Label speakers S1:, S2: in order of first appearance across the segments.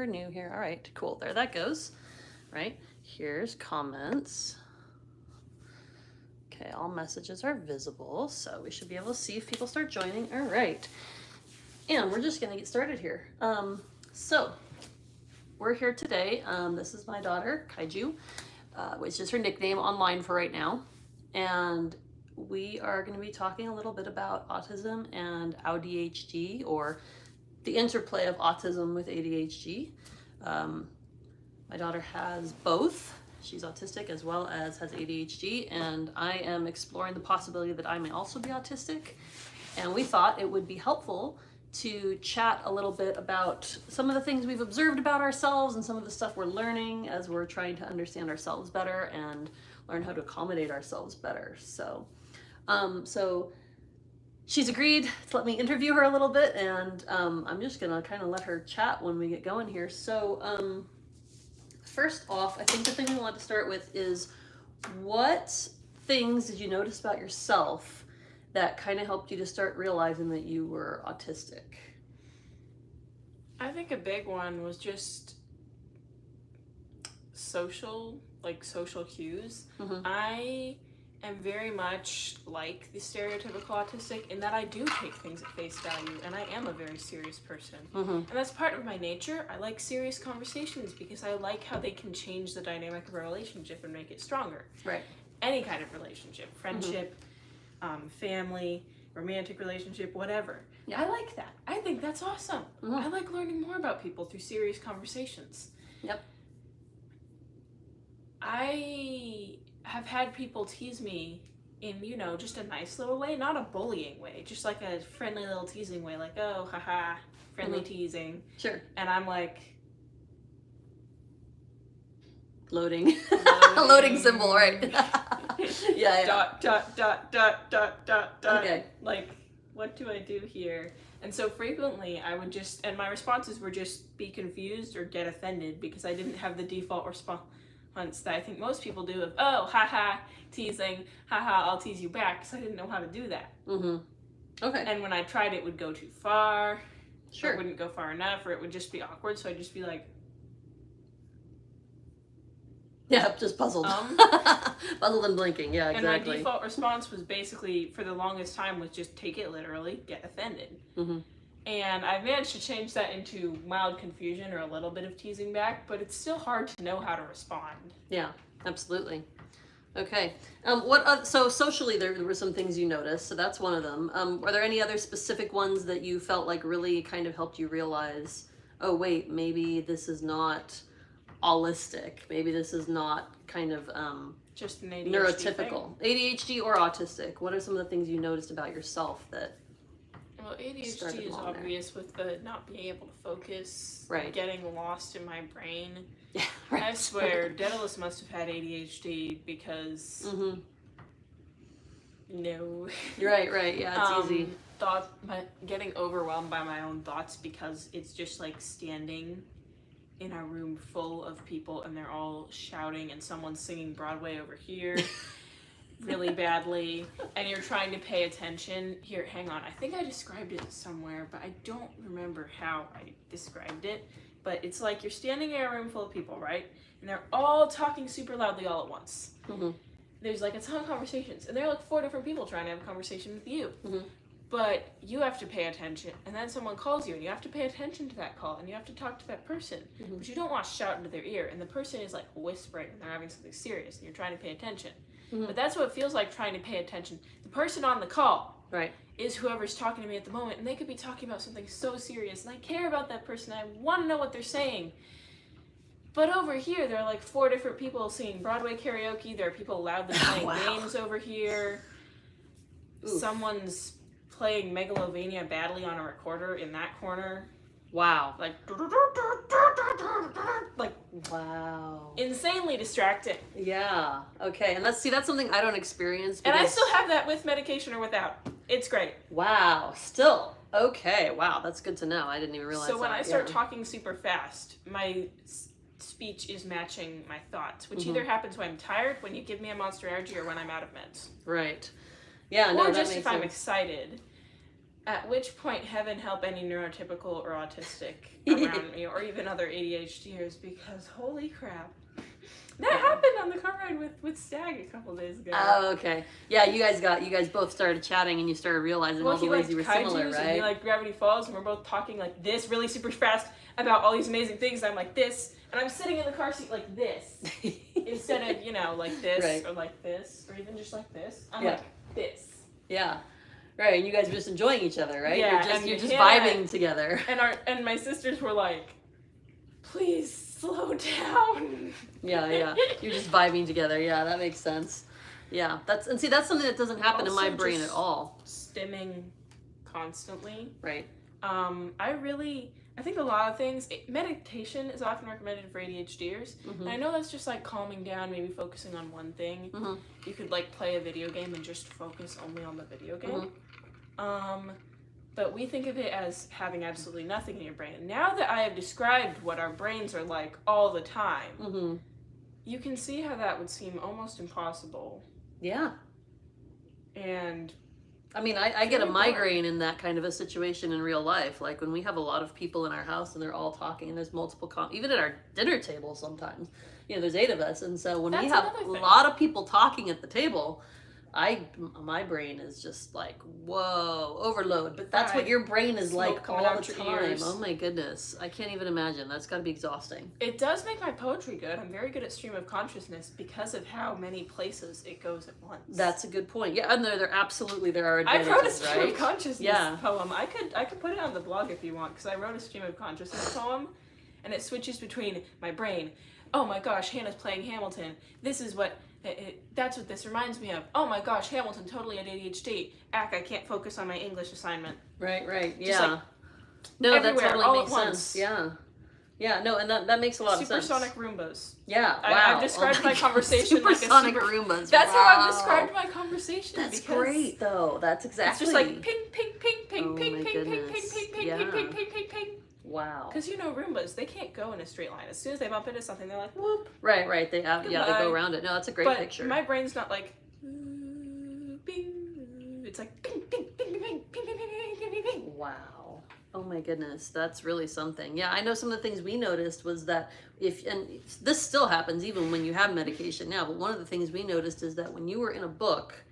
S1: you're new here. All right, cool. There that goes. Right, here's comments. Okay, all messages are visible, so we should be able to see if people start joining. All right, and we're just gonna get started here. So we're here today. This is my daughter, Kaiju, which is her nickname online for right now. And we are going to be talking a little bit about autism and AuDHD, or the interplay of autism with ADHD. My daughter has both. She's autistic as well as has ADHD, and I am exploring the possibility that I may also be autistic. And we thought it would be helpful to chat a little bit about some of the things we've observed about ourselves and some of the stuff we're learning as we're trying to understand ourselves better and learn how to accommodate ourselves better. So she's agreed to let me interview her a little bit, and I'm just gonna kind of let her chat when we get going here. So first off, I think the thing we want to start with is, what things did you notice about yourself that kind of helped you to start realizing that you were autistic?
S2: I think a big one was just social cues. I am very much like the stereotypical autistic in that I do take things at face value, and I am a very serious person. And that's part of my nature. I like serious conversations because I like how they can change the dynamic of a relationship and make it stronger.
S1: Right.
S2: Any kind of relationship, friendship, family, romantic relationship, whatever.
S1: Yeah.
S2: I like that. I think that's awesome. I like learning more about people through serious conversations.
S1: Yep.
S2: I have had people tease me in, just a nice little way, not a bullying way, just like a friendly little teasing way, like, oh, haha, friendly teasing.
S1: Sure.
S2: And I'm like...
S1: Loading. Loading symbol, right. Yeah.
S2: Dot.
S1: Okay.
S2: Like, what do I do here? And so frequently I would and my responses were just be confused or get offended, because I didn't have the default response that I think most people do of, oh, haha, teasing, haha, I'll tease you back, because I didn't know how to do that.
S1: Okay.
S2: And when I tried, it would go too far.
S1: Sure.
S2: Or it wouldn't go far enough, or it would just be awkward, so I'd just be like...
S1: Yeah, just puzzled. Puzzled and blinking, yeah, exactly.
S2: And my default response was basically, for the longest time, was just take it literally, get offended. And I've managed to change that into mild confusion or a little bit of teasing back, but it's still hard to know how to respond.
S1: Yeah, absolutely. Okay. So socially, there were some things you noticed, so that's one of them. Were there any other specific ones that you felt like really kind of helped you realize, oh wait, maybe this is not autistic, maybe this is not kind of
S2: just an ADHD
S1: neurotypical thing? ADHD or autistic? What are some of the things you noticed about yourself that...
S2: Well, ADHD is obvious with the not being able to focus,
S1: right,
S2: getting lost in my brain.
S1: Yeah, right.
S2: I swear, Daedalus must have had ADHD because... No.
S1: Right, yeah, it's easy.
S2: Getting overwhelmed by my own thoughts, because it's just like standing in a room full of people and they're all shouting and someone's singing Broadway over here really badly, and you're trying to pay attention. Here, hang on, I think I described it somewhere, but I don't remember how I described it. But it's like you're standing in a room full of people, right? And they're all talking super loudly all at once. There's like a ton of conversations, and there are like 4 different people trying to have a conversation with you. But you have to pay attention, and then someone calls you, and you have to pay attention to that call, and you have to talk to that person. But you don't want to shout into their ear, and the person is like whispering, and they're having something serious, and you're trying to pay attention. But that's what it feels like, trying to pay attention. The person on the call is whoever's talking to me at the moment, and they could be talking about something so serious, and I care about that person, I want to know what they're saying. But over here, there are like 4 different people singing Broadway karaoke, there are people loudly playing games over here. Oof. Someone's playing Megalovania badly on a recorder in that corner.
S1: Wow.
S2: Like,
S1: wow.
S2: Insanely distracting.
S1: Yeah. Okay. And that's something I don't experience.
S2: And I still have that with medication or without. It's great.
S1: Wow. Still. Okay. Wow. That's good to know. I didn't even realize
S2: So when
S1: that.
S2: I start talking super fast, my speech is matching my thoughts, which either happens when I'm tired, when you give me a Monster Energy, or when I'm out of meds.
S1: Right. Yeah.
S2: Or
S1: no,
S2: just
S1: that
S2: if
S1: makes
S2: I'm
S1: sense.
S2: excited. At which point, heaven help any neurotypical or autistic around me, or even other ADHDers, because holy crap. That happened on the car ride with Stag a couple days ago.
S1: Oh, okay. Yeah, you guys both started chatting and you started realizing all the ways you were similar, right?
S2: And he liked Gravity Falls, and we're both talking like this, really super fast about all these amazing things. I'm like this, and I'm sitting in the car seat like this, instead of, like this,
S1: right.
S2: or like this, or even just like this. I'm like this.
S1: Yeah. Right, and you guys were just enjoying each other, right?
S2: Yeah,
S1: you're just vibing together.
S2: And my sisters were like, please slow down.
S1: Yeah. You're just vibing together. Yeah, that makes sense. Yeah, that's something that doesn't happen in my brain at all.
S2: Stimming constantly.
S1: Right.
S2: I think a lot of things, meditation is often recommended for ADHDers.
S1: Mm-hmm.
S2: And I know that's just like calming down, maybe focusing on one thing.
S1: Mm-hmm.
S2: You could like play a video game and just focus only on the video game.
S1: Mm-hmm.
S2: But we think of it as having absolutely nothing in your brain. Now that I have described what our brains are like all the time,
S1: Mm-hmm.
S2: you can see how that would seem almost impossible.
S1: Yeah.
S2: And
S1: I mean, I get a migraine in that kind of a situation in real life. Like when we have a lot of people in our house and they're all talking and there's multiple, even at our dinner table sometimes, there's 8 of us. And so when we have a lot of people talking at the table, my brain is just like, whoa, overload. But that's what your brain is like all the time. Oh my goodness. I can't even imagine. That's got to be exhausting.
S2: It does make my poetry good. I'm very good at stream of consciousness because of how many places it goes at once.
S1: That's a good point. Yeah, and there are advantages,
S2: I wrote a stream of consciousness
S1: poem.
S2: poem. I could put it on the blog if you want, because I wrote a stream of consciousness poem, and it switches between my brain. Oh my gosh, Hannah's playing Hamilton. This is what... that's what this reminds me of. Oh my gosh, Hamilton totally had ADHD. I can't focus on my English assignment.
S1: Right. Yeah.
S2: Just like
S1: no, that totally
S2: all
S1: makes
S2: at once.
S1: sense. Yeah. No, and that makes a lot of sense.
S2: Supersonic Roombas.
S1: Yeah. Wow.
S2: I've described my conversation like a
S1: supersonic Roombas.
S2: That's how I've described my conversation.
S1: That's great, though. That's exactly.
S2: It's just like ping, ping, ping, ping,
S1: Oh
S2: ping,
S1: my
S2: ping, ping, ping,
S1: goodness.
S2: ping, ping,
S1: Yeah.
S2: ping, ping, ping, ping, ping.
S1: Wow.
S2: Because Roombas, they can't go in a straight line. As soon as they bump into something, they're like, whoop.
S1: Right. They have, they go around it. No, that's a great picture.
S2: My brain's not like, bing. It's like ping, ping, ping, ping, ping, ping, ping, ping, ping, ping.
S1: Wow. Oh my goodness, that's really something. Yeah, I know some of the things we noticed was that and this still happens even when you have medication now, but one of the things we noticed is that when you were in a book,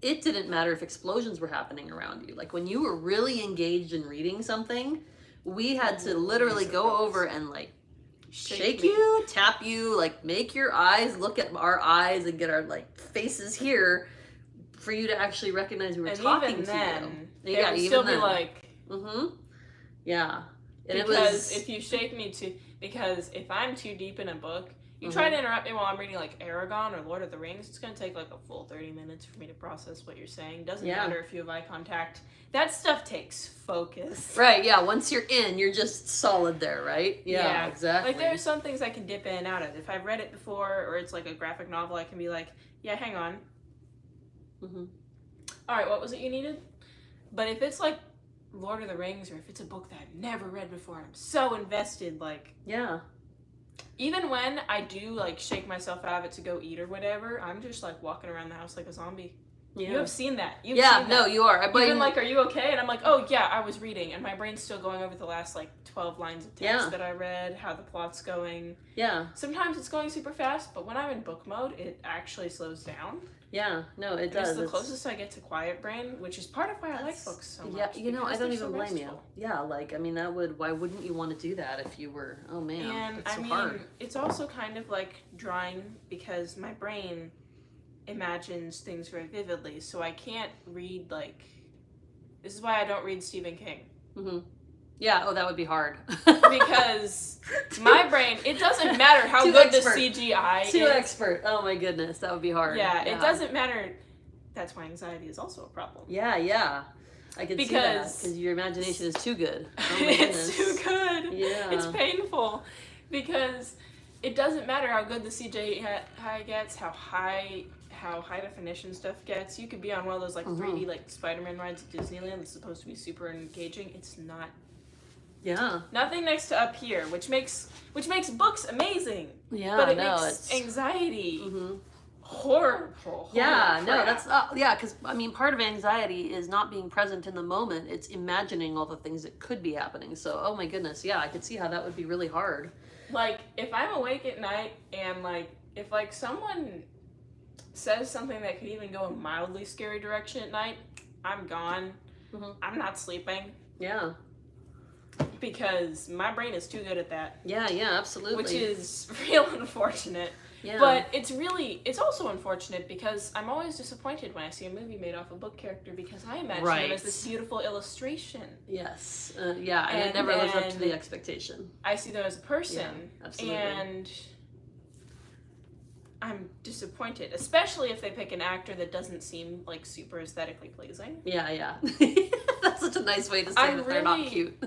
S1: it didn't matter if explosions were happening around you. Like when you were really engaged in reading something, we had to literally go over and like shake you, tap you, like make your eyes look at our eyes and get our like faces here for you to actually recognize we were talking to you.
S2: They would still be like,
S1: yeah. And
S2: because if you shake me because if I'm too deep in a book, you try to interrupt me while I'm reading like Aragon or Lord of the Rings, it's going to take like a full 30 minutes for me to process what you're saying. Doesn't matter if you have eye contact. That stuff takes focus.
S1: Right, yeah. Once you're in, you're just solid there, right? Yeah, exactly.
S2: Like there are some things I can dip in and out of. If I've read it before or it's like a graphic novel, I can be like, yeah, hang on. All right, what was it you needed? But if it's like Lord of the Rings or if it's a book that I've never read before, I'm so invested, like...
S1: Yeah.
S2: Even when I do like shake myself out of it to go eat or whatever, I'm just like walking around the house like a zombie. Yeah. You have seen that. You've seen that.
S1: No, you are.
S2: Even like, are you okay? And I'm like, oh yeah, I was reading, and my brain's still going over the last like 12 lines of text that I read, how the plot's going.
S1: Yeah.
S2: Sometimes it's going super fast, but when I'm in book mode, it actually slows down.
S1: Yeah, no, it does.
S2: It's the closest I get to quiet brain, which is part of why I like books so much.
S1: Yeah, I don't even blame you. Yeah, like, I mean, why wouldn't you want to do that if you were, oh man,
S2: and
S1: it's so hard.
S2: It's also kind of like drawing because my brain imagines things very vividly, so I can't read like, this is why I don't read Stephen King.
S1: Yeah, that would be hard.
S2: Because my brain, it doesn't matter how good the CGI is.
S1: Too expert. Oh my goodness, that would be hard.
S2: Yeah, it doesn't matter. That's why anxiety is also a problem.
S1: Yeah. I can see that, because your imagination is too good. Oh my goodness.
S2: It's too good.
S1: Yeah.
S2: It's painful. Because it doesn't matter how good the CGI gets, how high definition stuff gets. You could be on one of those like 3D like Spider-Man rides at Disneyland that's supposed to be super engaging. It's not.
S1: Yeah.
S2: Nothing next to Up Here, which makes books amazing.
S1: Yeah,
S2: but it makes anxiety. horrible.
S1: Yeah,
S2: Holy
S1: no,
S2: crap.
S1: that's yeah, because I mean, part of anxiety is not being present in the moment. It's imagining all the things that could be happening. So, oh my goodness, yeah, I could see how that would be really hard.
S2: Like, if I'm awake at night and, like, if, like, someone says something that could even go a mildly scary direction at night, I'm gone.
S1: Mm-hmm.
S2: I'm not sleeping.
S1: Yeah.
S2: Because my brain is too good at that.
S1: Yeah, yeah, absolutely.
S2: Which is real unfortunate.
S1: Yeah.
S2: But it's also unfortunate because I'm always disappointed when I see a movie made off a book character because I imagine
S1: Right.
S2: them as this beautiful illustration.
S1: Yes. Yeah, and it never lives up to the expectation.
S2: I see them as a person.
S1: Yeah, absolutely.
S2: And I'm disappointed, especially if they pick an actor that doesn't seem like super aesthetically pleasing.
S1: Yeah, yeah. That's such a nice way to say that they're not cute.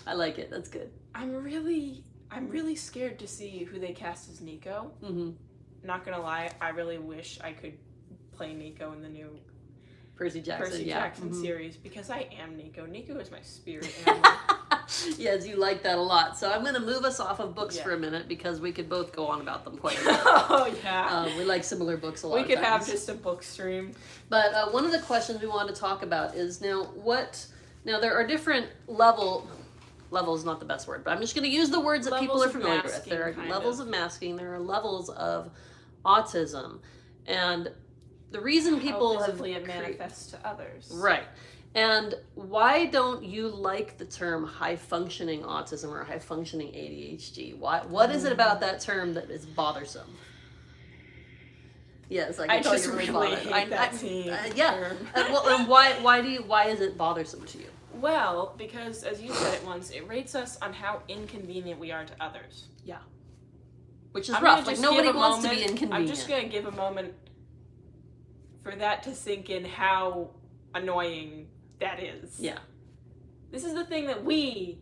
S1: I like it. That's good.
S2: I'm really scared to see who they cast as Nico.
S1: Mm-hmm.
S2: Not gonna lie, I really wish I could play Nico in the new
S1: Percy Jackson
S2: series because I am Nico. Nico is my spirit animal.
S1: Yes, you like that a lot. So I'm going to move us off of books for a minute because we could both go on about them quite a bit.
S2: Oh, yeah.
S1: We like similar books a lot.
S2: We could have just a book stream.
S1: But one of the questions we want to talk about is now there are different level is not the best word, but I'm just going to use the words that
S2: Levels
S1: people are
S2: of
S1: familiar with.
S2: masking,
S1: There are
S2: kind
S1: levels of masking. There are levels of autism. And the reason people
S2: how
S1: have...
S2: it manifests to others.
S1: Right. And why don't you like the term high-functioning autism or high-functioning ADHD? What is it about that term that is bothersome? Yes, I
S2: just
S1: you're
S2: really
S1: bothered.
S2: hate that
S1: yeah. And why is it bothersome to you?
S2: Well, because as you said it once, it rates us on how inconvenient we are to others.
S1: Yeah. Which is rough. Like nobody wants to be inconvenient.
S2: I'm just going to give a moment for that to sink in how annoying that is.
S1: Yeah.
S2: This is the thing that we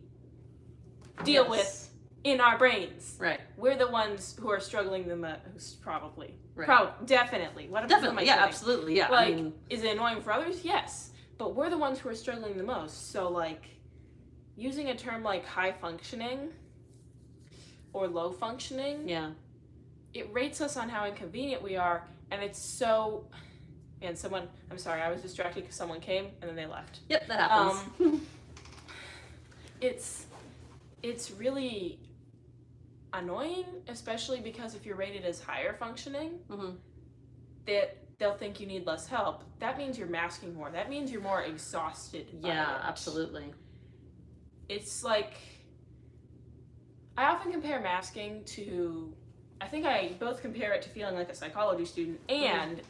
S2: deal with in our brains.
S1: Right.
S2: We're the ones who are struggling the most, probably.
S1: Right.
S2: Definitely.
S1: Definitely, yeah, absolutely, yeah.
S2: Like, is it annoying for others? Yes. But we're the ones who are struggling the most. So, like, using a term like high functioning or low functioning, it rates us on how inconvenient we are, and it's so... And I'm sorry, I was distracted because someone came and then they left.
S1: Yep, that happens.
S2: It's really annoying, especially because if you're rated as higher functioning, that they'll think you need less help. That means you're masking more. That means you're more exhausted.
S1: Yeah, absolutely.
S2: It's like, I often compare masking to, I think I both compare it to feeling like a psychology student, and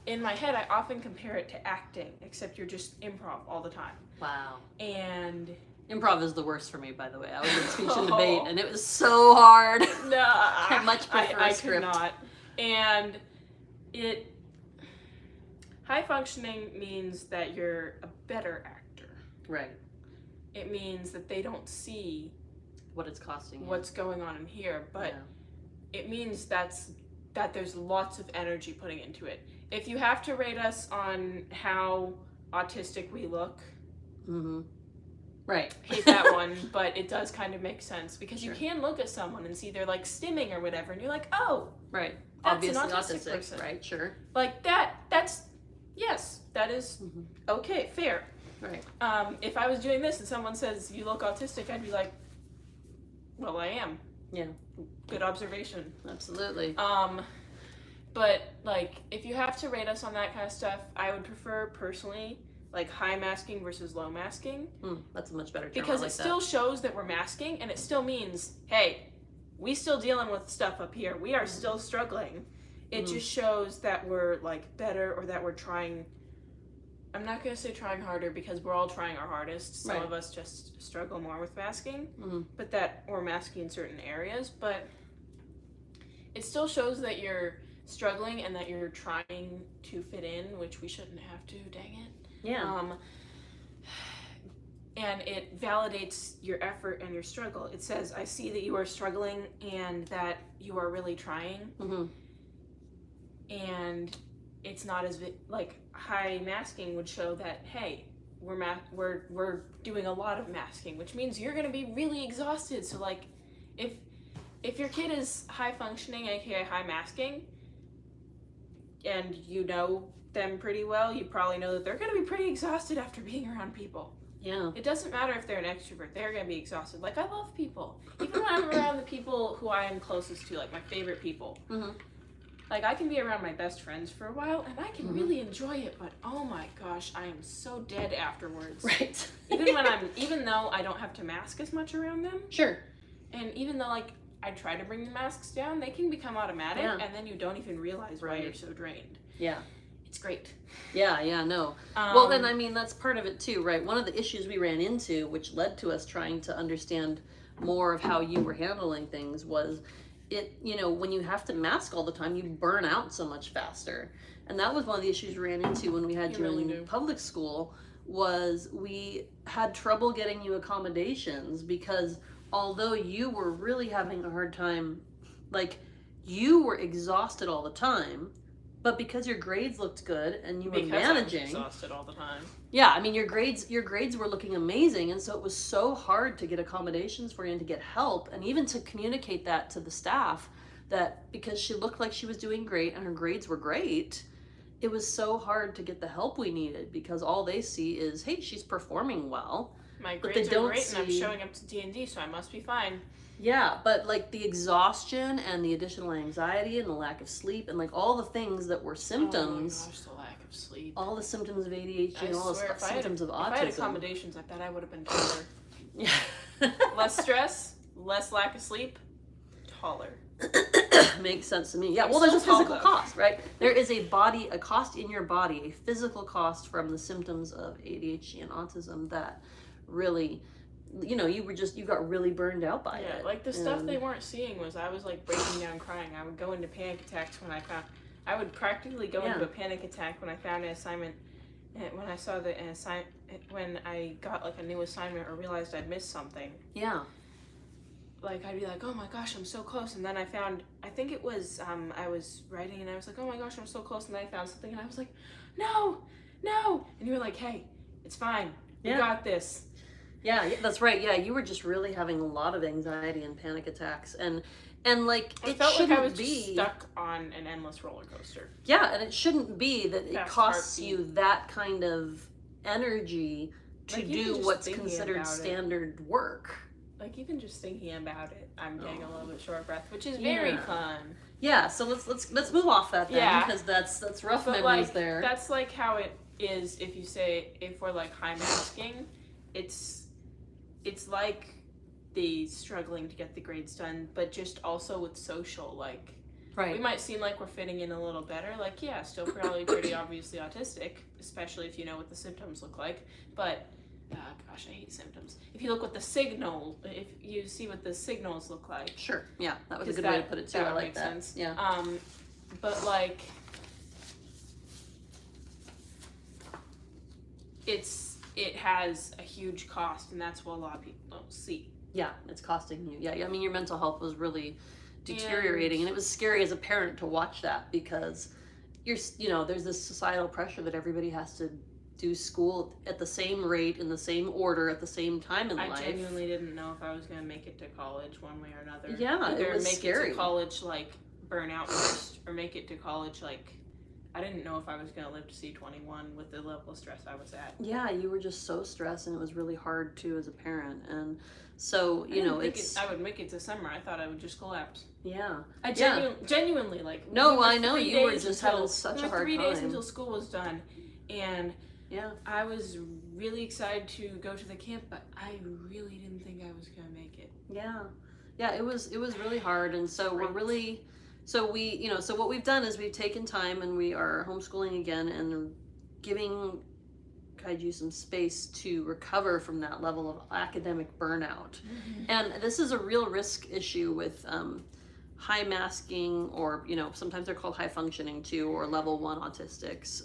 S2: in my head, I often compare it to acting, except you're just improv all the time.
S1: Wow.
S2: And...
S1: Improv is the worst for me, by the way. I was in speech and debate, and it was so hard.
S2: No,
S1: I much prefer a script.
S2: I could not. And high functioning means that you're a better actor.
S1: Right.
S2: It means that they don't see
S1: what it's costing you.
S2: What's going on in here, but it means that there's lots of energy putting into it. If you have to rate us on how autistic we look,
S1: right,
S2: hate that one, but it does kind of make sense because you can look at someone and see they're like stimming or whatever, and you're like, oh,
S1: right,
S2: that's
S1: obviously
S2: an autistic person,
S1: right? Sure,
S2: like that's that is okay, fair,
S1: right.
S2: If I was doing this and someone says you look autistic, I'd be like, well, I am.
S1: Yeah,
S2: good observation.
S1: Absolutely.
S2: But, like, if you have to rate us on that kind of stuff, I would prefer, personally, like, high masking versus low masking.
S1: That's a much better term.
S2: Because it still shows that we're masking, and it still means, hey, we still dealing with stuff up here. We are still struggling. It just shows that we're, like, better, or that we're trying... I'm not going to say trying harder, because we're all trying our hardest. Some of us just struggle more with masking, but that we're masking in certain areas. But it still shows that you're struggling and that you're trying to fit in, which we shouldn't have to, dang it.
S1: Yeah.
S2: And it validates your effort and your struggle. It says, I see that you are struggling and that you are really trying. And it's not as, like, high masking would show that, hey, we're doing a lot of masking, which means you're going to be really exhausted. So, like, if your kid is high functioning, aka high masking, and you know them pretty well, you probably know that they're going to be pretty exhausted after being around people.
S1: Yeah.
S2: It doesn't matter if they're an extrovert, they're going to be exhausted. Like, I love people. Even when I'm around the people who I am closest to, like my favorite people.
S1: Mm-hmm.
S2: Like, I can be around my best friends for a while, and I can really enjoy it, but oh my gosh, I am so dead afterwards.
S1: Right.
S2: Even though I don't have to mask as much around them.
S1: Sure.
S2: And even though, like, I try to bring the masks down, they can become automatic, and then you don't even realize why you're so drained.
S1: Yeah.
S2: It's great.
S1: Yeah, no. Well, and I mean, that's part of it too, right? One of the issues we ran into, which led to us trying to understand more of how you were handling things, was when you have to mask all the time, you burn out so much faster. And that was one of the issues we ran into when we had you in public school, was we had trouble getting you accommodations because although you were really having a hard time, like, you were exhausted all the time, but because your grades looked good and you were managing,
S2: I was exhausted all the time.
S1: Yeah, I mean, your grades were looking amazing, and so it was so hard to get accommodations for you and to get help, and even to communicate that to the staff, that because she looked like she was doing great and her grades were great, it was so hard to get the help we needed because all they see is, hey, she's performing well.
S2: My grades are great, and I'm showing up to D&D, so I must be fine.
S1: Yeah, but like the exhaustion and the additional anxiety and the lack of sleep and like all the things that were symptoms.
S2: Oh my gosh, the lack of sleep.
S1: All the symptoms of ADHD and all the symptoms of autism.
S2: If I had accommodations, I bet I would have been taller.
S1: Yeah.
S2: Less stress, less lack of sleep, taller.
S1: Makes sense to me. Yeah, well, there's a physical cost, right? There is a cost in your body, a physical cost from the symptoms of ADHD and autism that really, you got really burned out by it.
S2: Yeah, like the stuff they weren't seeing was I was like breaking down crying. I would go into panic attacks I would practically go into a panic attack when I found an assignment, when I saw when I got like a new assignment or realized I'd missed something.
S1: Yeah.
S2: Like, I'd be like, oh my gosh, I'm so close. And then I think it was, I was writing and I was like, oh my gosh, I'm so close. And then I found something and I was like, no. And you were like, hey, it's fine. We got this.
S1: Yeah, that's right. Yeah, you were just really having a lot of anxiety and panic attacks. And like, it
S2: felt
S1: shouldn't
S2: like I was
S1: be
S2: just stuck on an endless roller coaster.
S1: Yeah, and it shouldn't be that it costs you that kind of energy to do what's considered standard work.
S2: Like, even just thinking about it, I'm getting a little bit short of breath, which is very fun.
S1: Yeah, so let's move off that then, because that's rough memories there.
S2: That's like how it is if we're like high masking, it's like the struggling to get the grades done, but just also with social, like, we might seem like we're fitting in a little better, like, yeah, still probably pretty obviously autistic, especially if you know what the symptoms look like, but gosh, I hate symptoms. If you look what if you see what the signals look like.
S1: Sure, yeah, that was a good way to put it too. I like that.
S2: Sense.
S1: Yeah.
S2: But like, it has a huge cost, and that's what a lot of people don't see.
S1: Yeah, it's costing you. Yeah, I mean, your mental health was really deteriorating, and it was scary as a parent to watch that because there's this societal pressure that everybody has to do school at the same rate, in the same order, at the same time in life.
S2: I genuinely didn't know if I was going to make it to college one way or another.
S1: Yeah,
S2: either
S1: it was
S2: make
S1: scary.
S2: it to college, like, burn out first, or make it to college, like, I didn't know if I was going to live to see 21 with the level of stress I was at.
S1: Yeah, you were just so stressed, and it was really hard, too, as a parent. And so,
S2: I would make it to summer. I thought I would just collapse.
S1: Yeah.
S2: I genuinely, like...
S1: No, I know, you were just having such a hard time.
S2: 3 days until school was done, and...
S1: Yeah.
S2: I was really excited to go to the camp, but I really didn't think I was going to make it.
S1: Yeah. Yeah, it was really hard, and so we're really... So what we've done is we've taken time and we are homeschooling again and giving Kaiju some space to recover from that level of academic burnout. Mm-hmm. And this is a real risk issue with high masking, or, sometimes they're called high functioning too, or level 1 autistics.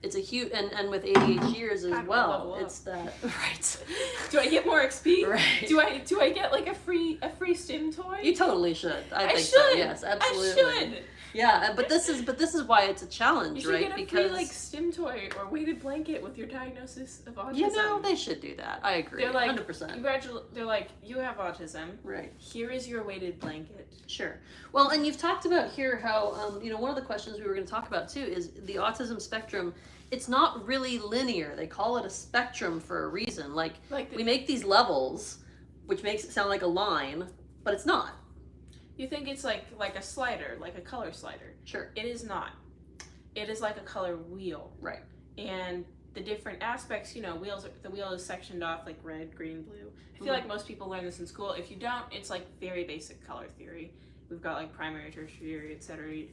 S1: It's a huge, and with ADHDers as well. It's that, right?
S2: Do I get more XP?
S1: Right.
S2: Do I get like a free stim toy?
S1: You totally should. I think
S2: should.
S1: so. Yes, absolutely.
S2: I should.
S1: Yeah, but this is why it's a challenge,
S2: You should
S1: right?
S2: get a
S1: Because
S2: free, like, stim toy or weighted blanket with your diagnosis of autism.
S1: you know they should do that. I agree.
S2: They're like,
S1: 100%.
S2: They're like, you have autism.
S1: Right.
S2: Here is your weighted blanket.
S1: Sure. Well, and you've talked about here how one of the questions we were going to talk about too is the autism spectrum. It's not really linear. They call it a spectrum for a reason. Like we make these levels, which makes it sound like a line, but it's not.
S2: You think it's like a slider, like a color slider.
S1: Sure.
S2: It is not. It is like a color wheel.
S1: Right.
S2: And the different aspects, the wheel is sectioned off like red, green, blue. I feel like most people learn this in school. If you don't, it's like very basic color theory. We've got like primary, tertiary, etc.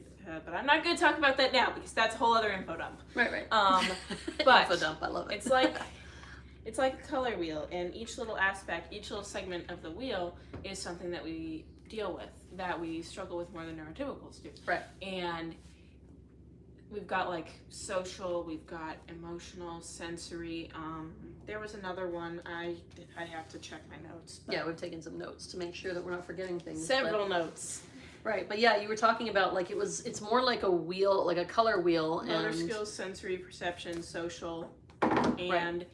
S2: But I'm not going to talk about that now because that's a whole other info dump.
S1: Right.
S2: But
S1: info dump, I love it.
S2: It's like a color wheel, and each little aspect, each little segment of the wheel is something that we deal with, that we struggle with more than neurotypicals do.
S1: Right.
S2: And we've got like social, we've got emotional, sensory. There was another one. I have to check my notes.
S1: Yeah, we've taken some notes to make sure that we're not forgetting things.
S2: Several notes.
S1: Right, but yeah, you were talking about like it's more like a wheel, like a color wheel.
S2: Motor skills, sensory, perception, social, and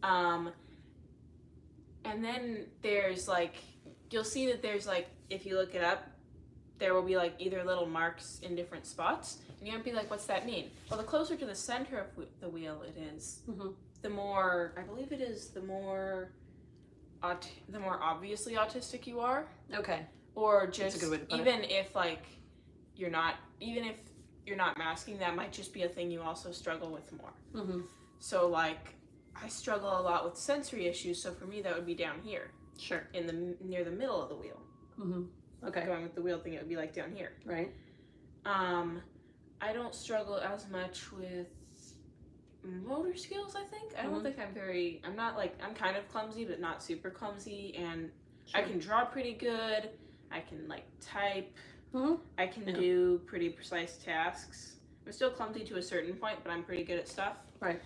S2: and then there's like, you'll see that there's like, if you look it up, there will be like either little marks in different spots, and you're gonna be like, what's that mean? Well, the closer to the center of the wheel it is, the more, I believe it is, the more obviously autistic you are.
S1: Okay.
S2: Or just,
S1: That's a good way to put
S2: even if like you're not masking, that might just be a thing you also struggle with more. So like, I struggle a lot with sensory issues, so for me that would be down here.
S1: Sure.
S2: Near the middle of the wheel.
S1: Okay.
S2: Going with the wheel thing, it would be like down here.
S1: Right.
S2: I don't struggle as much with motor skills, I think. I don't think I'm kind of clumsy, but not super clumsy, and I can draw pretty good. I can like type. I can do pretty precise tasks. I'm still clumsy to a certain point, but I'm pretty good at stuff.
S1: Right.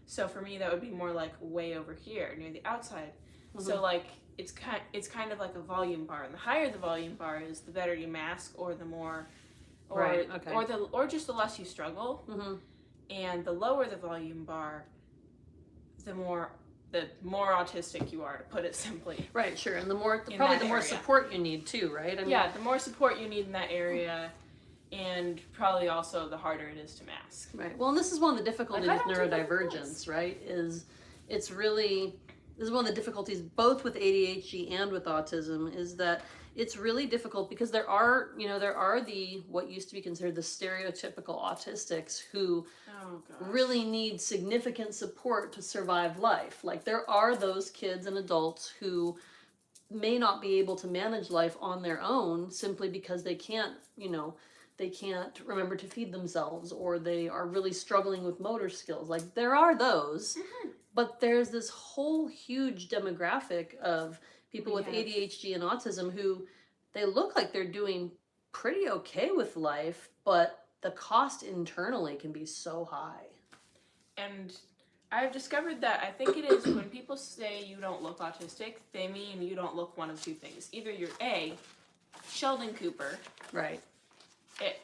S2: So for me, that would be more like way over here near the outside. So like it's kind of like a volume bar, and the higher the volume bar is, the better you mask, or the more, or just the less you struggle. And the lower the volume bar, the more autistic you are, to put it simply.
S1: Right, sure. And the more support you need too, right? I mean,
S2: the more support you need in that area, and probably also the harder it is to mask.
S1: Right. Well, and this is one of the difficulties with neurodivergence, right? This is one of the difficulties both with ADHD and with autism, is that it's really difficult because there are the what used to be considered the stereotypical autistics who really need significant support to survive life. Like there are those kids and adults who may not be able to manage life on their own simply because they can't remember to feed themselves, or they are really struggling with motor skills. Like there are those, but there's this whole huge demographic of people with ADHD and autism who they look like they're doing pretty okay with life, but the cost internally can be so high.
S2: And I've discovered that I think it is when people say you don't look autistic, they mean you don't look one of two things. Either you're A, Sheldon Cooper.
S1: Right.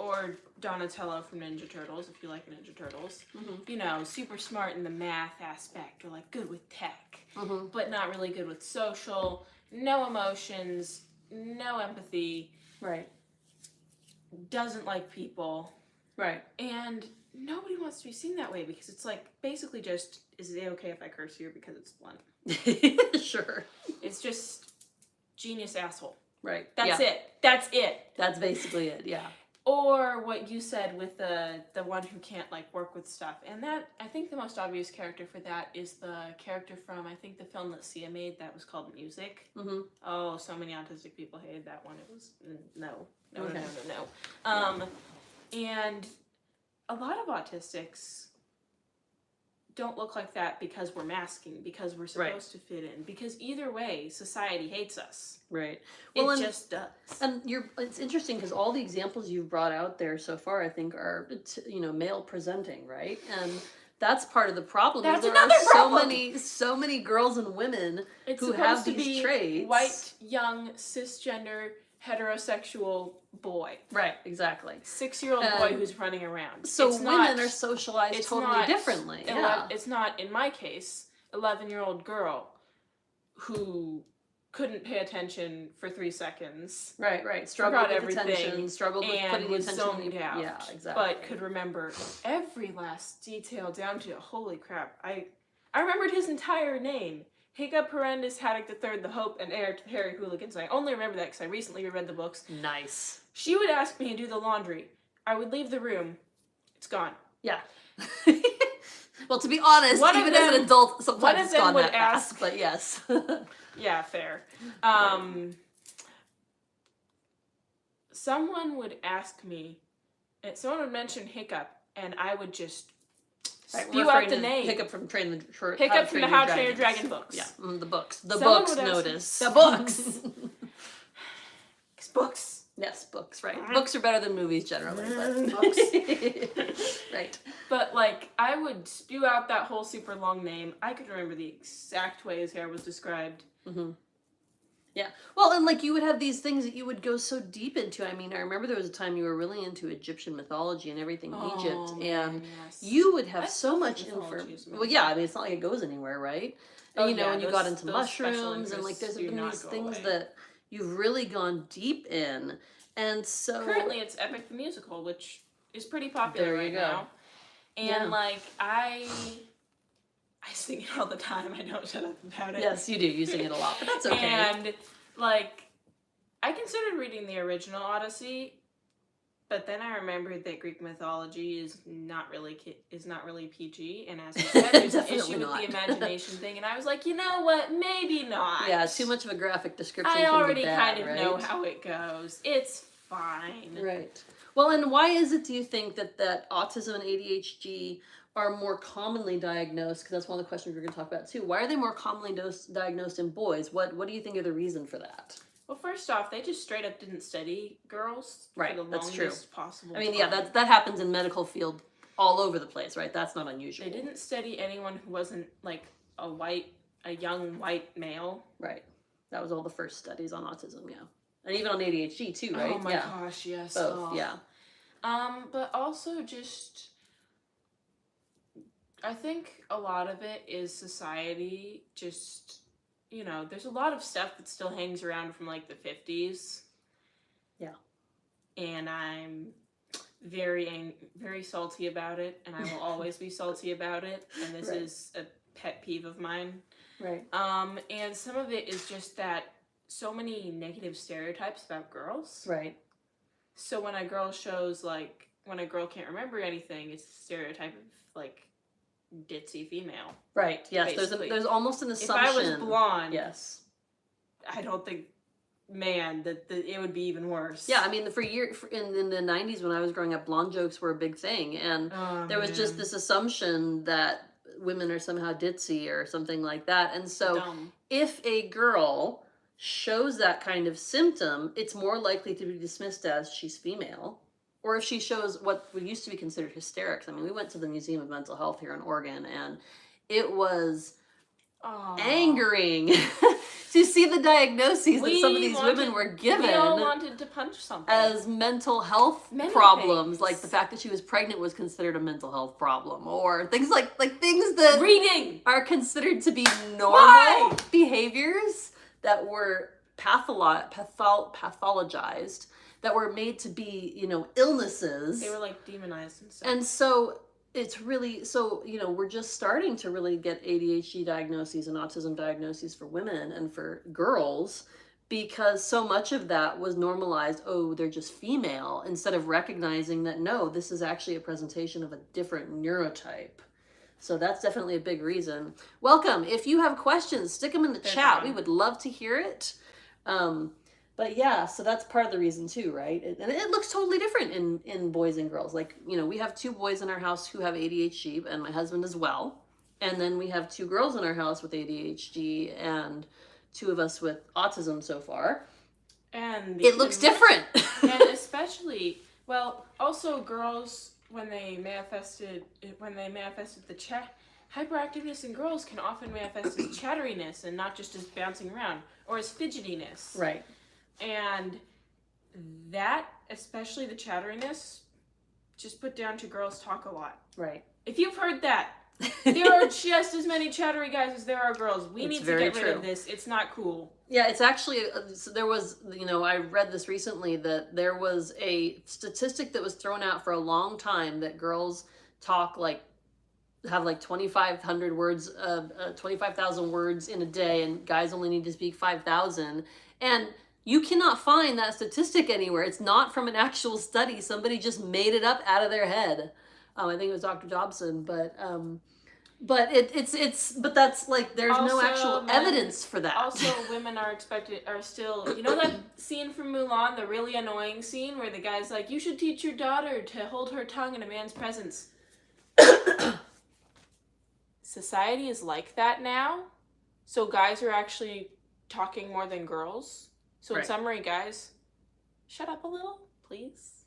S2: Or Donatello from Ninja Turtles, if you like Ninja Turtles. Super smart in the math aspect, or like good with tech, but not really good with social, no emotions, no empathy.
S1: Right.
S2: Doesn't like people.
S1: Right.
S2: And nobody wants to be seen that way, because it's like basically just, is it okay if I curse here because it's blunt?
S1: Sure.
S2: It's just genius asshole.
S1: Right.
S2: That's it.
S1: That's basically it. Yeah.
S2: Or what you said with the one who can't like work with stuff. And that, I think the most obvious character for that is the character from, I think, the film that Sia made that was called Music. Oh, so many autistic people hated that one. It was no. And a lot of autistics don't look like that because we're masking, because we're supposed to fit in, because either way, society hates us.
S1: Right.
S2: Well, it just does.
S1: And it's interesting because all the examples you've brought out there so far, I think, are male presenting, right? And that's part of the problem.
S2: That's
S1: there
S2: another
S1: are
S2: problem.
S1: so many girls and women who have these traits.
S2: White, young, cisgender, heterosexual boy.
S1: Right, exactly.
S2: 6-year-old boy who's running around.
S1: So
S2: it's
S1: women
S2: not,
S1: are socialized
S2: it's
S1: totally
S2: not
S1: differently. Yeah.
S2: It's not, in my case, 11-year-old girl who couldn't pay attention for 3 seconds.
S1: Right. Struggled with
S2: everything,
S1: attention, struggled with
S2: and
S1: putting
S2: was
S1: attention.
S2: zoned out.
S1: Yeah, exactly.
S2: But could remember every last detail down to, holy crap, I remembered his entire name. Hiccup, Horrendous, Haddock the Third, the Hope, and Heir to the Harry Hooligans. I only remember that because I recently reread the books.
S1: Nice.
S2: She would ask me to do the laundry. I would leave the room. It's gone.
S1: Yeah. Well, to be honest, even as an adult, sometimes it's gone that fast, but yes.
S2: Yeah, fair. Someone would ask me, someone would mention Hiccup, and I would just spew out the name.
S1: Hiccup from
S2: Hiccup from the How to Train Your Dragon books.
S1: Yeah, the books. The
S2: Someone
S1: books
S2: would ask
S1: notice.
S2: me, the books. Books.
S1: Yes, books, right. Books are better than movies generally, but
S2: Books.
S1: Right.
S2: But, like, I would spew out that whole super long name. I could remember the exact way his hair was described.
S1: Mm-hmm. Yeah. Well, and, like, you would have these things that you would go so deep into. I mean, I remember there was a time you were really into Egyptian mythology and everything Egypt, and
S2: yes.
S1: you would have
S2: I
S1: so
S2: love
S1: much
S2: mythology
S1: information. Well, yeah, I mean, it's not like it goes anywhere, right? And, and you got into mushrooms, and, like, there's been these things that you've really gone deep in. And so
S2: currently it's Epic the Musical, which is pretty popular right now. And like I sing it all the time. I don't shut up about it.
S1: Yes, you do. You sing it a lot, but that's okay.
S2: And like I considered reading the original Odyssey, but then I remembered that Greek mythology is not really PG, and as I said, there's an issue with the imagination thing, and I was like, you know what, maybe not.
S1: Yeah, too much of a graphic description.
S2: I already
S1: kind
S2: of know how it goes. It's fine.
S1: Right. Well, and why is it, do you think, that autism and ADHD are more commonly diagnosed? Because that's one of the questions we're going to talk about too. Why are they more commonly diagnosed in boys? What do you think are the reason for that?
S2: Well, first off, they just straight up didn't study girls for the longest possible time.
S1: I mean, yeah, that happens in medical field all over the place, right? That's not unusual.
S2: They didn't study anyone who wasn't like a young white male.
S1: Right. That was all the first studies on autism, yeah. And even on ADHD too, right?
S2: Oh my gosh, yes.
S1: Both, yeah.
S2: But also just, I think a lot of it is society just, you know, there's a lot of stuff that still hangs around from like the 50s.
S1: Yeah.
S2: And I'm very salty about it, and I will always be salty about it, and this is a pet peeve of mine.
S1: Right.
S2: And some of it is just that so many negative stereotypes about girls.
S1: Right.
S2: So when a girl shows, like, when a girl can't remember anything, it's a stereotype of, like, ditzy female.
S1: Right, yes. There's almost an assumption.
S2: If I was blonde,
S1: yes,
S2: I don't think, man, that it would be even worse.
S1: Yeah, I mean, in the 90s when I was growing up, blonde jokes were a big thing. And there was just this assumption that women are somehow ditzy or something like that. And so if a girl shows that kind of symptom, it's more likely to be dismissed as she's female. Or if she shows what used to be considered hysterics. I mean, we went to the Museum of Mental Health here in Oregon, and it was angering to see the diagnoses that some of these women were given.
S2: We all wanted to punch something.
S1: As mental health problems. Things. Like the fact that she was pregnant was considered a mental health problem. Or things like things that
S2: reading
S1: are considered to be normal behaviors that were pathologized, that were made to be, illnesses.
S2: They were like demonized and stuff.
S1: And so it's really, we're just starting to really get ADHD diagnoses and autism diagnoses for women and for girls, because so much of that was normalized. Oh, they're just female, instead of recognizing that, no, this is actually a presentation of a different neurotype. So that's definitely a big reason. Welcome. If you have questions, stick them in the chat. We would love to hear it. But yeah, so that's part of the reason too, right? And it looks totally different in boys and girls. Like, we have 2 boys in our house who have ADHD, and my husband as well. And then we have 2 girls in our house with ADHD and 2 of us with autism so far. And it looks different.
S2: And especially, also girls, when they manifested the hyperactiveness in girls can often manifest as chatteriness and not just as bouncing around or as fidgetiness.
S1: Right.
S2: And that, especially the chatteriness, just put down to girls talk a lot.
S1: Right.
S2: If you've heard that, there are just as many chattery guys as there are girls. We need to get rid of this. It's not cool.
S1: Yeah, it's actually, so there was, I read this recently that there was a statistic that was thrown out for a long time that girls talk have 2,500 words, 25,000 words in a day, and guys only need to speak 5,000. And you cannot find that statistic anywhere. It's not from an actual study. Somebody just made it up out of their head. I think it was Dr. Jobson, but but that's there's
S2: also,
S1: no actual evidence for that.
S2: Also, women are still, that scene from Mulan, the really annoying scene where the guy's like, you should teach your daughter to hold her tongue in a man's presence. Society is like that now, so guys are actually talking more than girls. So in summary, guys, shut up a little, please.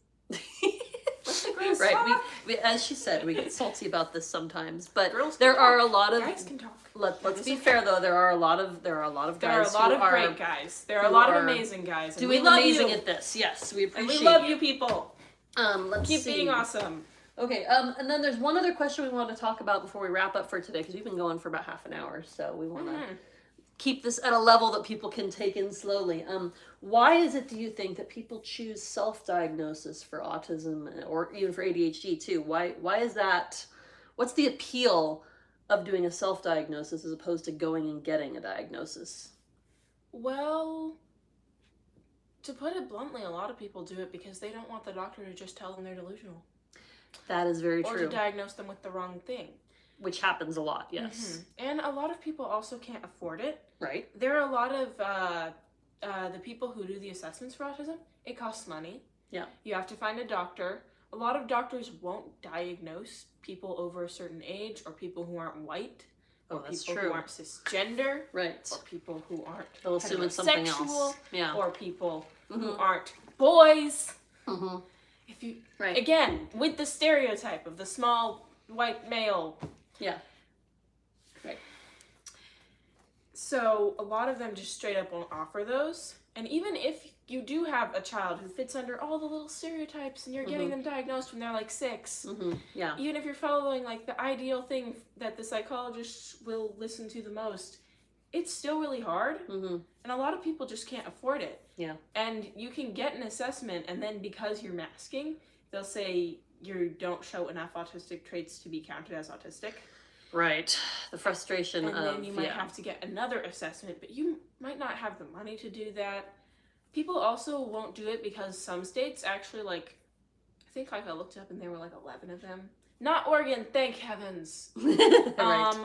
S1: Right,
S2: talk.
S1: we as she said, we get salty about this sometimes, but
S2: Girls
S1: there
S2: can
S1: are
S2: talk.
S1: a lot of
S2: Guys can talk.
S1: Let's be fair though. There are a lot of
S2: There are a
S1: guys
S2: lot of
S1: who
S2: great guys. There are a lot of amazing guys. And we
S1: doing
S2: love
S1: amazing
S2: you.
S1: at this. Yes, we appreciate.
S2: And we love you people.
S1: Let's
S2: keep
S1: see.
S2: being awesome.
S1: Okay. And then there's one other question we want to talk about before we wrap up for today, because we've been going for about half an hour, so we want to keep this at a level that people can take in slowly. Why is it, do you think, that people choose self-diagnosis for autism or even for ADHD too? Why is that? What's the appeal of doing a self-diagnosis as opposed to going and getting a diagnosis?
S2: Well, to put it bluntly, a lot of people do it because they don't want the doctor to just tell them they're delusional.
S1: That is very true.
S2: Or to diagnose them with the wrong thing.
S1: Which happens a lot, yes.
S2: And a lot of people also can't afford it.
S1: Right.
S2: There are a lot of the people who do the assessments for autism. It costs money.
S1: Yeah.
S2: You have to find a doctor. A lot of doctors won't diagnose people over a certain age, or people who aren't white, or people who aren't cisgender,
S1: right,
S2: or people who aren't
S1: they'll assume it's something else. Yeah.
S2: Or people who aren't boys. If you again with the stereotype of the small white male.
S1: Yeah. Right.
S2: So a lot of them just straight up won't offer those. And even if you do have a child who fits under all the little stereotypes and you're getting them diagnosed when they're 6,
S1: yeah,
S2: even if you're following the ideal thing that the psychologists will listen to the most, it's still really hard. And a lot of people just can't afford it.
S1: Yeah.
S2: And you can get an assessment, and then because you're masking, they'll say you don't show enough autistic traits to be counted as autistic.
S1: Right. The frustration
S2: and then you might have to get another assessment, but you might not have the money to do that. People also won't do it because some states actually I think I looked up and there were 11 of them. Not Oregon, thank heavens.
S1: Right.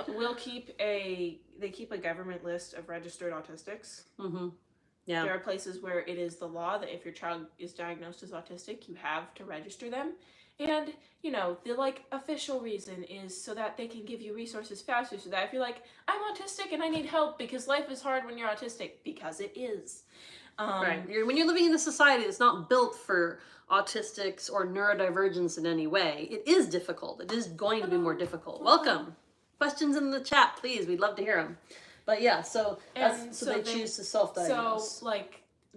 S2: They keep a government list of registered autistics.
S1: Yeah.
S2: There are places where it is the law that if your child is diagnosed as autistic, you have to register them. And, the official reason is so that they can give you resources faster, so that if you're I'm autistic and I need help because life is hard when you're autistic, because it is.
S1: Right. When you're living in a society that's not built for autistics or neurodivergence in any way, it is difficult. It is going to be more difficult. Welcome. Questions in the chat, please. We'd love to hear them. But yeah, so they choose to self-diagnose.
S2: So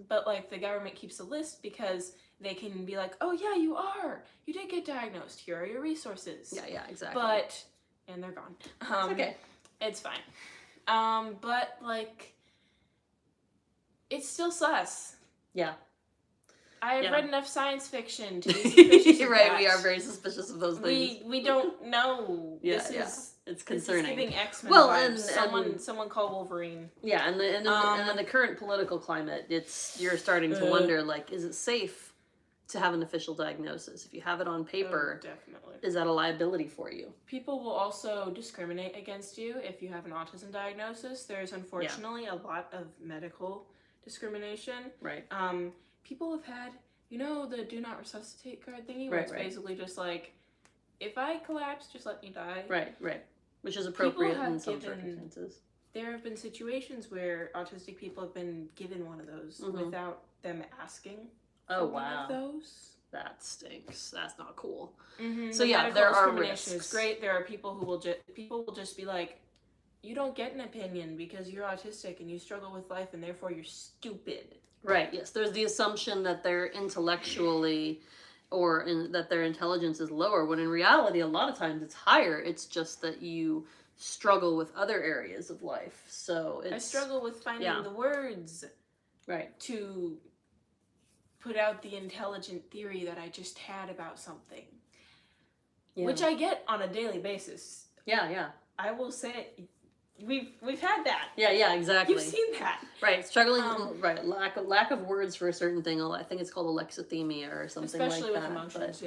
S2: but the government keeps a list because they can be oh yeah, you did get diagnosed. Here are your resources.
S1: Yeah, exactly.
S2: And they're gone.
S1: It's okay.
S2: It's fine. But it's still sus.
S1: Yeah.
S2: I have read enough science fiction to be suspicious of
S1: right,
S2: that.
S1: we are very suspicious of those things.
S2: We don't know.
S1: It's concerning.
S2: This is giving X-Men
S1: well,
S2: vibes.
S1: and
S2: someone call Wolverine.
S1: Yeah, and in the current political climate, you're starting to wonder is it safe to have an official diagnosis? If you have it on paper,
S2: definitely.
S1: Is that a liability for you?
S2: People will also discriminate against you if you have an autism diagnosis. There's unfortunately a lot of medical discrimination.
S1: Right.
S2: People have had, the do not resuscitate card thingy, where
S1: right,
S2: it's basically just if I collapse, just let me die.
S1: Right. Which is appropriate in some circumstances.
S2: There have been situations where autistic people have been given one of those without them asking.
S1: Oh, wow.
S2: One of those.
S1: That stinks. That's not cool.
S2: So
S1: yeah, there are risks.
S2: Is great. There are people who will just be you don't get an opinion because you're autistic and you struggle with life and therefore you're stupid.
S1: Right, yes. There's the assumption that they're intellectually that their intelligence is lower, when in reality, a lot of times it's higher. It's just that you struggle with other areas of life. So
S2: I struggle with finding the words
S1: right
S2: to put out the intelligent theory that I just had about something.
S1: Yeah.
S2: Which I get on a daily basis.
S1: Yeah.
S2: I will say we've had that.
S1: Yeah, exactly.
S2: You've seen that.
S1: Right, struggling, right, lack of words for a certain thing. I think it's called alexithymia or something
S2: Especially
S1: like
S2: with
S1: that.
S2: emotions,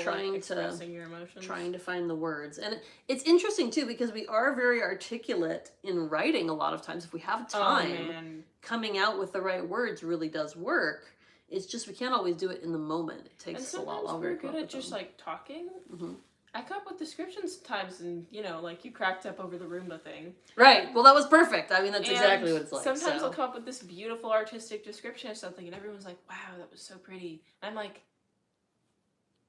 S1: Trying
S2: expressing your emotions.
S1: Trying to find the words. And it's interesting too, because we are very articulate in writing a lot of times. If we have time, coming out with the right words really does work. It's just we can't always do it in the moment. It takes a lot longer.
S2: And sometimes we're good at just like talking.
S1: Mm-hmm.
S2: I come up with descriptions sometimes, and like you cracked up over the Roomba thing.
S1: Right. Well, that was perfect. I mean, that's exactly what it's like.
S2: Sometimes I'll come up with this beautiful artistic description of something, and everyone's like, "Wow, that was so pretty." And I'm like,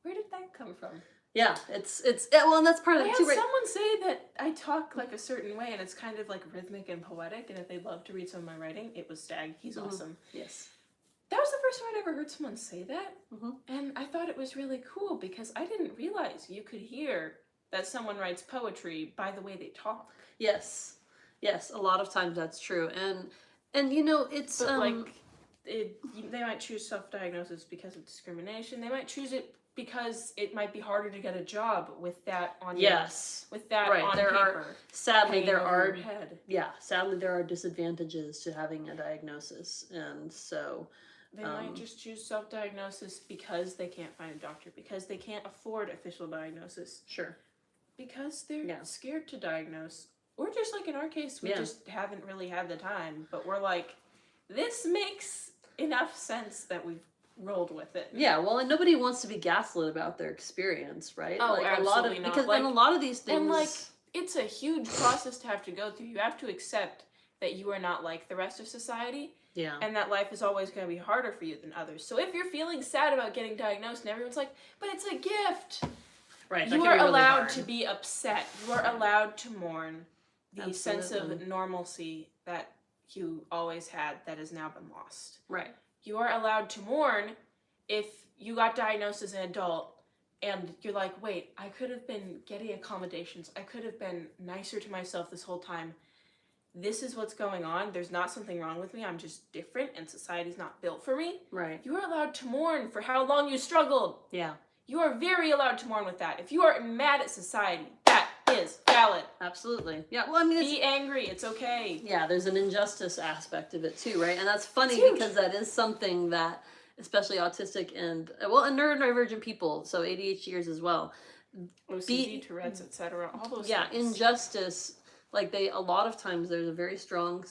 S2: "Where did that come from?"
S1: Yeah, it's well, and that's part of it too.
S2: I had someone say that I talk like a certain way, and it's kind of like rhythmic and poetic, and if they'd love to read some of my writing, it was Stag. He's awesome.
S1: Yes.
S2: That was the first time I'd ever heard someone say that, and I thought it was really cool because I didn't realize you could hear that someone writes poetry by the way they talk.
S1: Yes, a lot of times that's true, and it's
S2: they might choose self-diagnosis because of discrimination. They might choose it because it might be harder to get a job with that on on paper.
S1: Sadly there are disadvantages to having a diagnosis, and so.
S2: They might just choose self-diagnosis because they can't find a doctor, because they can't afford official diagnosis.
S1: Sure.
S2: Because they're scared to diagnose. Or just like in our case, we just haven't really had the time. But we're like, this makes enough sense that we've rolled with it.
S1: Yeah, well, and nobody wants to be gaslit about their experience, right?
S2: Oh, absolutely not.
S1: Because a lot of these things...
S2: And it's a huge process to have to go through. You have to accept that you are not like the rest of society.
S1: Yeah.
S2: And that life is always going to be harder for you than others. So if you're feeling sad about getting diagnosed and everyone's like, but it's a gift.
S1: Right.
S2: You are allowed to be upset. You are allowed to mourn the sense of normalcy that you always had that has now been lost.
S1: Right.
S2: You are allowed to mourn if you got diagnosed as an adult and you're like, wait, I could have been getting accommodations. I could have been nicer to myself this whole time. This is what's going on. There's not something wrong with me. I'm just different and society's not built for me.
S1: Right.
S2: You are allowed to mourn for how long you struggled.
S1: Yeah.
S2: You are very allowed to mourn with that. If you are mad at society, that is valid.
S1: Absolutely. Yeah, well, I mean,
S2: be angry. It's okay.
S1: Yeah, there's an injustice aspect of it too, right? And that's funny because that is something that, especially autistic and neurodivergent people, so ADHDers as well.
S2: OCD, Tourette's, etc. All those things.
S1: Yeah, injustice. Like a lot of times there's a very strong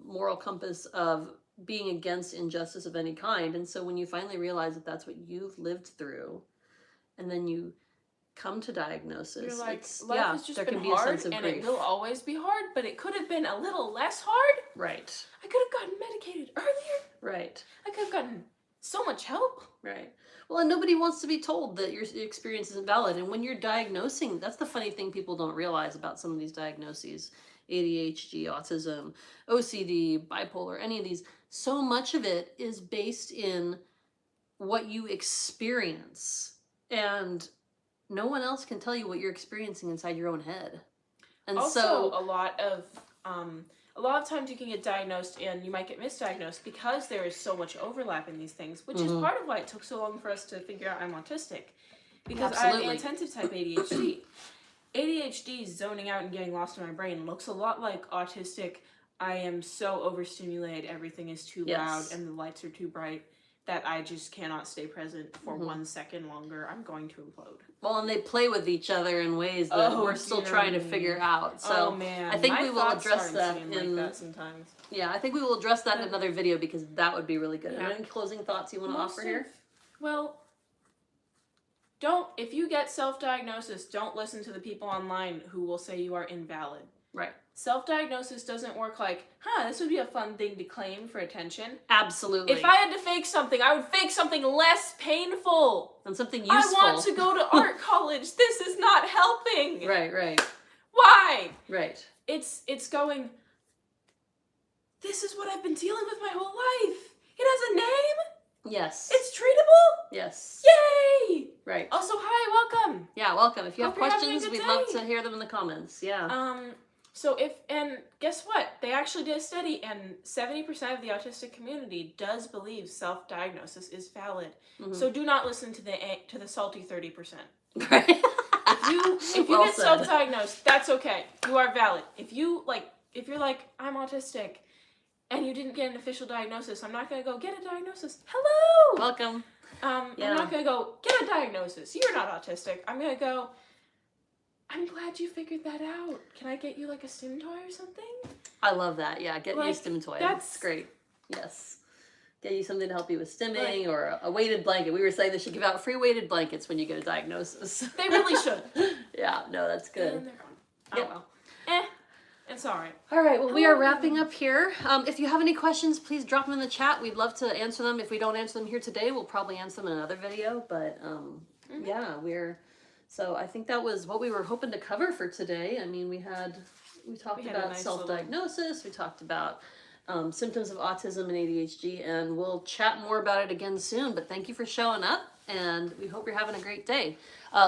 S1: moral compass of being against injustice of any kind. And so when you finally realize that that's what you've lived through, and then you come to diagnosis,
S2: you're like, life has just been hard, and
S1: grief.
S2: It will always be hard, but it could have been a little less hard.
S1: Right.
S2: I could have gotten medicated earlier.
S1: Right.
S2: I could have gotten so much help.
S1: Right. Well, and nobody wants to be told that your experience isn't valid. And when you're diagnosing, that's the funny thing people don't realize about some of these diagnoses, ADHD, autism, OCD, bipolar, any of these, so much of it is based in what you experience. And no one else can tell you what you're experiencing inside your own head. And
S2: also, a lot of times you can get diagnosed and you might get misdiagnosed because there is so much overlap in these things, which is part of why it took so long for us to figure out I'm autistic. Because I have attentive type ADHD. ADHD, zoning out and getting lost in my brain, looks a lot like autistic. I am so overstimulated, everything is too loud and the lights are too bright that I just cannot stay present for 1 second longer. I'm going to implode. Well,
S1: and they play with each other in ways that we're still trying to figure out. So I think we will address that in
S2: that sometimes.
S1: Yeah, I think we will address that in another video because that would be really good. Yeah. Any closing thoughts you want to offer here?
S2: Well, if you get self-diagnosis, don't listen to the people online who will say you are invalid.
S1: Right.
S2: Self-diagnosis doesn't work like, this would be a fun thing to claim for attention.
S1: Absolutely.
S2: If I had to fake something, I would fake something less painful.
S1: And something useful.
S2: I want to go to art college. This is not helping.
S1: Right.
S2: Why?
S1: Right.
S2: It's going, this is what I've been dealing with my whole life. It has a name.
S1: Yes.
S2: It's treatable.
S1: Yes.
S2: Yay!
S1: Right.
S2: Also, hi, welcome.
S1: Yeah, welcome. If you have
S2: Hope you're having a
S1: questions,
S2: good
S1: we'd love
S2: day.
S1: to hear them in the comments. Yeah.
S2: So and guess what? They actually did a study, and 70% of the autistic community does believe self-diagnosis is valid.
S1: Mhm.
S2: So do not listen to the salty 30%.
S1: Right.
S2: If you
S1: Well
S2: get
S1: said.
S2: self-diagnosed, that's okay. You are valid. If you're like, I'm autistic, and you didn't get an official diagnosis, I'm not gonna go get a diagnosis. Hello.
S1: Welcome.
S2: I'm not gonna go get a diagnosis. You're not autistic. I'm gonna go, I'm glad you figured that out. Can I get you like a stim toy or something?
S1: I love that. Yeah, get me a
S2: Like,
S1: stim toy.
S2: that's-
S1: That's great. Yes. Get you something to help you with stimming, or a weighted blanket. We were saying they should give out free weighted blankets when you get a diagnosis.
S2: They really should.
S1: Yeah, no, that's good.
S2: And they're gone. Oh
S1: Yep.
S2: well. It's alright.
S1: All right, well, we are wrapping up here. If you have any questions, please drop them in the chat. We'd love to answer them. If we don't answer them here today, we'll probably answer them in another video. But yeah, so I think that was what we were hoping to cover for today. I mean, we talked
S2: We had a
S1: about
S2: nice
S1: self-diagnosis. We talked about symptoms of autism and ADHD, and we'll chat more about it again soon. But thank you for showing up, and we hope you're having a great day.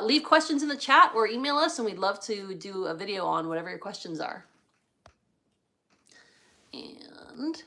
S1: Leave questions in the chat or email us, and we'd love to do a video on whatever your questions are. And